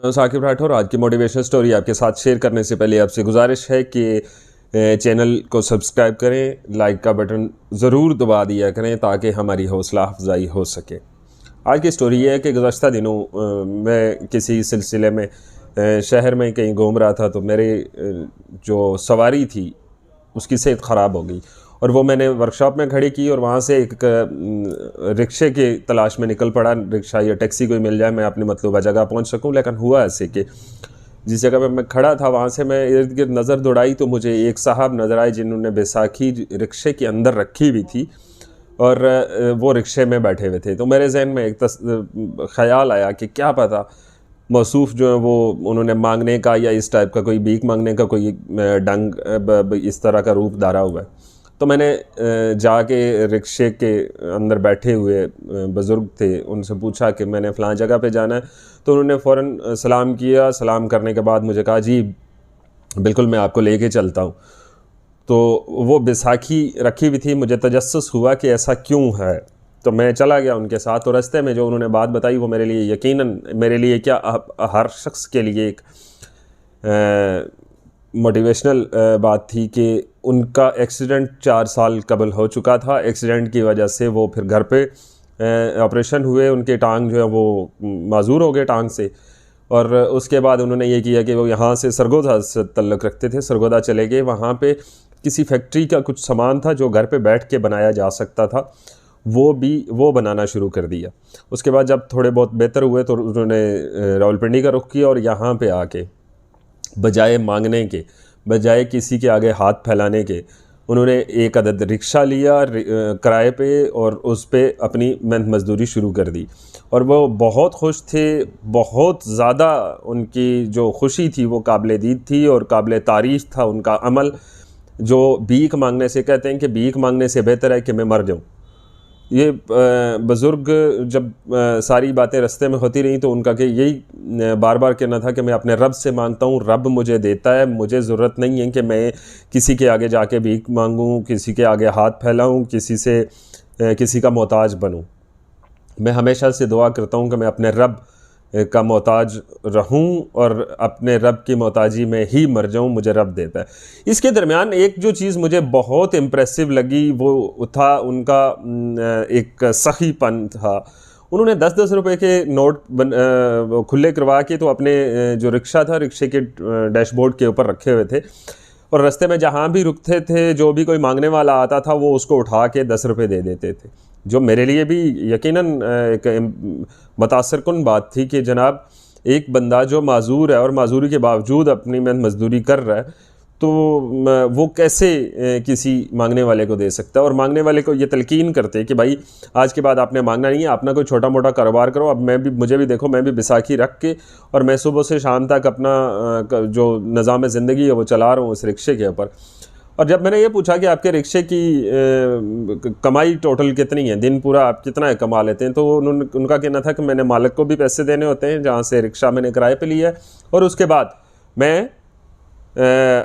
मैं साकिब राठौर। आज की मोटिवेशनल स्टोरी आपके साथ शेयर करने से पहले आपसे गुजारिश है कि चैनल को सब्सक्राइब करें, लाइक का बटन ज़रूर दबा दिया करें ताकि हमारी हौसला अफजाई हो सके। आज की स्टोरी ये है कि गुज़श्ता दिनों मैं किसी सिलसिले में शहर में कहीं घूम रहा था, तो मेरे जो सवारी थी उसकी सेहत ख़राब हो गई और वो मैंने वर्कशॉप में खड़ी की और वहाँ से एक रिक्शे के तलाश में निकल पड़ा। रिक्शा या टैक्सी कोई मिल जाए, मैं अपनी मतलूबा जगह पहुँच सकूँ। लेकिन हुआ ऐसे कि जिस जगह पे मैं खड़ा था वहाँ से मैं इर्द गिर्द नज़र दौड़ाई तो मुझे एक साहब नज़र आए जिन्होंने बैसाखी रिक्शे के अंदर रखी हुई थी और वो रिक्शे में बैठे हुए थे। तो मेरे जहन में एक ख़याल आया कि क्या पता मौसूफ़ जो है वो उन्होंने मांगने का या इस टाइप का कोई भीख मांगने का कोई डंग इस तरह का रूप धारा हुआ है। तो मैंने जाके रिक्शे के अंदर बैठे हुए बुज़ुर्ग थे, उनसे पूछा कि मैंने फ़लाँ जगह पे जाना है। तो उन्होंने फ़ौरन सलाम किया। सलाम करने के बाद मुझे कहा, जी बिल्कुल मैं आपको लेके चलता हूँ। तो वो बैसाखी रखी हुई थी, मुझे तजस्सुस हुआ कि ऐसा क्यों है। तो मैं चला गया उनके साथ और रास्ते में जो उन्होंने बात बताई वो मेरे लिए यकीनन, मेरे लिए क्या हर शख्स के लिए एक मोटिवेशनल बात थी कि उनका एक्सीडेंट 4 साल कबल हो चुका था। एक्सीडेंट की वजह से वो फिर घर पे ऑपरेशन हुए, उनके टांग जो है वो माजूर हो गए टांग से। और उसके बाद उन्होंने ये किया कि वो यहाँ से सरगोदा से तल्लुक़ रखते थे, सरगोदा चले गए। वहाँ पे किसी फैक्ट्री का कुछ सामान था जो घर पे बैठ के बनाया जा सकता था, वो बनाना शुरू कर दिया। उसके बाद जब थोड़े बहुत बेहतर हुए तो उन्होंने रावलपिंडी का रुख किया और यहाँ पे आके बजाय मांगने के, बजाय किसी के आगे हाथ फैलाने के, उन्होंने एक अदद रिक्शा लिया किराए पे और उस पे अपनी मेहनत मजदूरी शुरू कर दी। और वो बहुत खुश थे, बहुत ज़्यादा उनकी जो खुशी थी वो काबिल दीद थी और काबिल तारीफ़ था उनका अमल। जो भीख मांगने से, कहते हैं कि भीख मांगने से बेहतर है कि मैं मर जाऊँ। ये बुज़ुर्ग जब सारी बातें रास्ते में होती रहीं तो उनका कि यही बार बार कहना था कि मैं अपने रब से मांगता हूँ, रब मुझे देता है, मुझे ज़रूरत नहीं है कि मैं किसी के आगे जाके भीख मांगूँ, किसी के आगे हाथ फैलाऊँ, किसी का मोहताज बनूँ। मैं हमेशा से दुआ करता हूँ कि मैं अपने रब का मोहताज रहूं और अपने रब की मोहताजी में ही मर जाऊं, मुझे रब देता है। इसके दरमियान एक जो चीज़ मुझे बहुत इम्प्रेसिव लगी वो था उनका एक सखीपन था। उन्होंने 10-10 रुपए के नोट खुले करवा के तो अपने जो रिक्शा था, रिक्शे के डैशबोर्ड के ऊपर रखे हुए थे और रास्ते में जहाँ भी रुकते थे, जो भी कोई मांगने वाला आता था वो उसको उठा के 10 रुपये दे देते थे। जो मेरे लिए भी यकीनन एक मुतासिर कुन बात थी कि जनाब एक बंदा जो माजूर है और माजूरी के बावजूद अपनी मेहनत मजदूरी कर रहा है, तो वो कैसे किसी मांगने वाले को दे सकता है। और मांगने वाले को ये तलकीन करते कि भाई आज के बाद आपने मांगना नहीं है, अपना कोई छोटा मोटा कारोबार करो। अब मुझे भी देखो, मैं भी बैसाखी रख के और मैं सुबह से शाम तक अपना जो निज़ाम ज़िंदगी है वो चला रहा हूँ उस रिक्शे के ऊपर। और जब मैंने ये पूछा कि आपके रिक्शे की कमाई टोटल कितनी है, दिन पूरा आप कितना कमा लेते हैं, तो उनका कहना था कि मैंने मालिक को भी पैसे देने होते हैं जहाँ से रिक्शा मैंने किराए पे लिया है, और उसके बाद मैं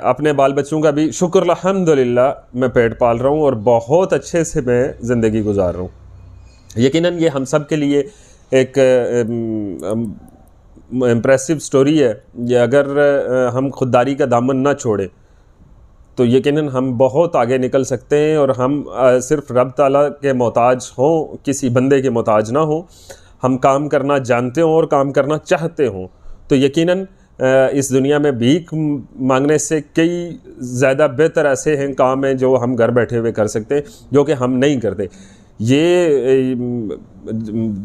अपने बाल बच्चों का भी शुक्र अल्हम्दुलिल्लाह मैं पेट पाल रहा हूँ और बहुत अच्छे से मैं ज़िंदगी गुजार रहा हूँ। यकीनन ये हम सब के लिए एक इम्प्रेसिव स्टोरी है। ये अगर हम खुददारी का दामन ना छोड़ें तो यकीनन हम बहुत आगे निकल सकते हैं और हम सिर्फ रब ताला के मोहताज हों, किसी बंदे के मोहताज ना हों। हम काम करना जानते हों और काम करना चाहते हों तो यकीनन इस दुनिया में भीख मांगने से कई ज़्यादा बेहतर ऐसे हैं काम हैं जो हम घर बैठे हुए कर सकते हैं, जो कि हम नहीं करते। ये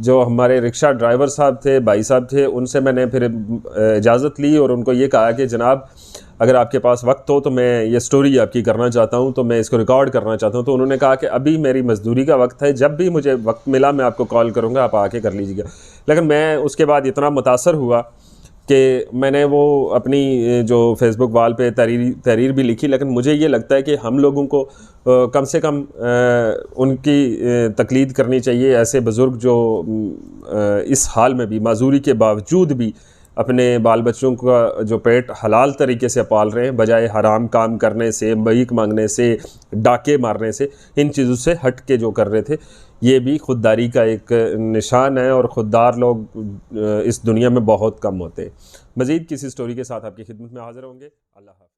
जो हमारे रिक्शा ड्राइवर साहब थे, भाई साहब थे, उनसे मैंने फिर इजाज़त ली और उनको ये कहा कि जनाब अगर आपके पास वक्त हो तो मैं ये स्टोरी आपकी करना चाहता हूँ, तो मैं इसको रिकॉर्ड करना चाहता हूँ। तो उन्होंने कहा कि अभी मेरी मजदूरी का वक्त है, जब भी मुझे वक्त मिला मैं आपको कॉल करूँगा, आप आके कर लीजिएगा। लेकिन मैं उसके बाद इतना मुतासर हुआ कि मैंने वो अपनी जो फेसबुक वाल पे तहरीर भी लिखी। लेकिन मुझे ये लगता है कि हम लोगों को कम से कम उनकी तकलीद करनी चाहिए। ऐसे बुज़ुर्ग जो इस हाल में भी माजूरी के बावजूद भी अपने बाल बच्चों का जो पेट हलाल तरीके से पाल रहे हैं, बजाय हराम काम करने से, भीख मांगने से, डाके मारने से, इन चीज़ों से हट के जो कर रहे थे। ये भी खुददारी का एक निशान है, और खुददार लोग इस दुनिया में बहुत कम होते हैं। मज़ीद किसी स्टोरी के साथ आपकी खिदमत में हाज़िर होंगे। अल्लाह हाफ़िज़।